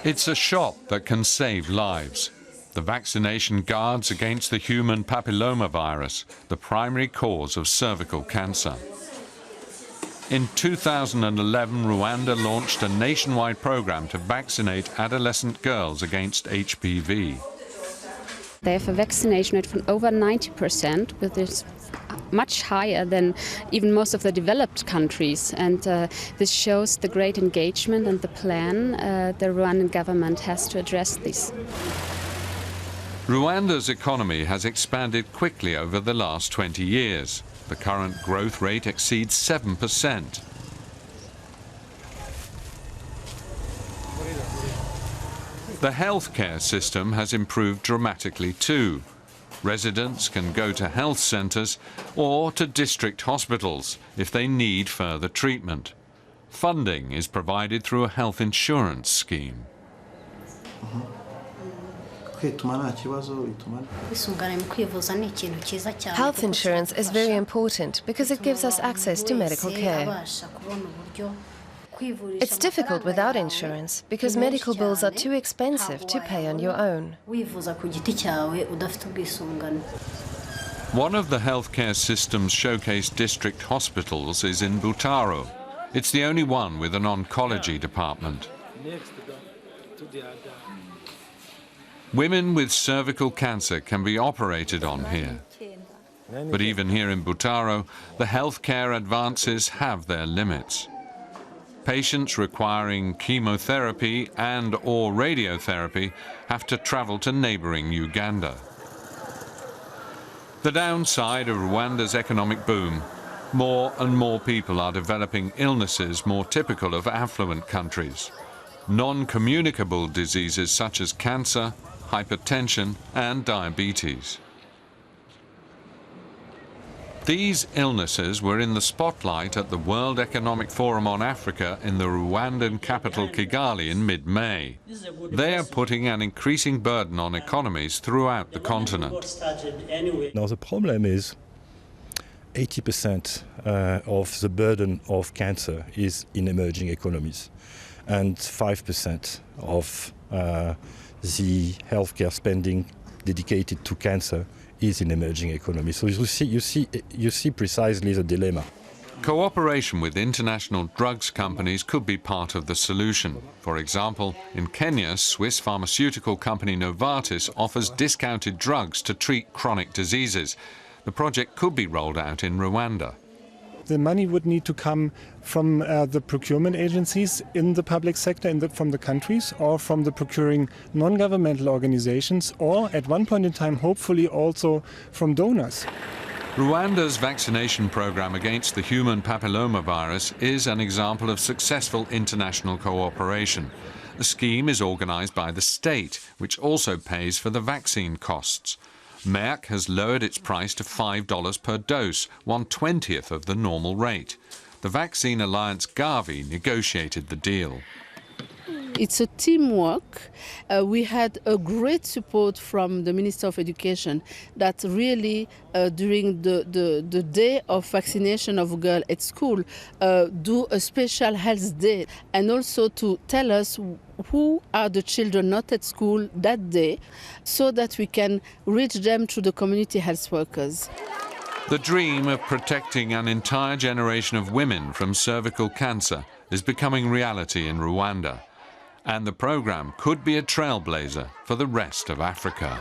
It's a shot that can save lives. The vaccination guards against the human papillomavirus, the primary cause of cervical cancer. In 2011, Rwanda launched a nationwide program to vaccinate adolescent girls against HPV. They have a vaccination rate from over 90%, which is much higher than even most of the developed countries. And this shows the great engagement and the plan the Rwandan government has to address this. Rwanda's economy has expanded quickly over the last 20 years. The current growth rate exceeds 7%. The healthcare system has improved dramatically too. Residents can go to health centres or to district hospitals if they need further treatment. Funding is provided through a health insurance scheme. Health insurance is very important because it gives us access to medical care. It's difficult without insurance because medical bills are too expensive to pay on your own. One of the healthcare system's showcase district hospitals is in Butaro. It's the only one with an oncology department. Women with cervical cancer can be operated on here. But even here in Butaro, the healthcare advances have their limits. Patients requiring chemotherapy and/or radiotherapy have to travel to neighboring Uganda. The downside of Rwanda's economic boom: more and more people are developing illnesses more typical of affluent countries. Non-communicable diseases such as cancer, hypertension and diabetes. These illnesses were in the spotlight at the World Economic Forum on Africa in the Rwandan capital Kigali in mid-May. They are putting an increasing burden on economies throughout the continent. Now the problem is 80% of the burden of cancer is in emerging economies, and 5% of the healthcare spending dedicated to cancer is in emerging economies. So you see precisely the dilemma. Cooperation with international drugs companies could be part of the solution. For example, in Kenya, Swiss pharmaceutical company Novartis offers discounted drugs to treat chronic diseases. The project could be rolled out in Rwanda. The money would need to come from the procurement agencies in the public sector, from the countries, or from the procuring non-governmental organizations, or at one point in time, hopefully also from donors. Rwanda's vaccination program against the human papillomavirus is an example of successful international cooperation. The scheme is organized by the state, which also pays for the vaccine costs. Merck has lowered its price to $5 per dose, 1/20th of the normal rate. The vaccine alliance Gavi negotiated the deal. It's a teamwork. We had a great support from the Minister of Education that really, during the day of vaccination of a girl at school, do a special health day, and also to tell us who are the children not at school that day, so that we can reach them through the community health workers. The dream of protecting an entire generation of women from cervical cancer is becoming reality in Rwanda. And the program could be a trailblazer for the rest of Africa.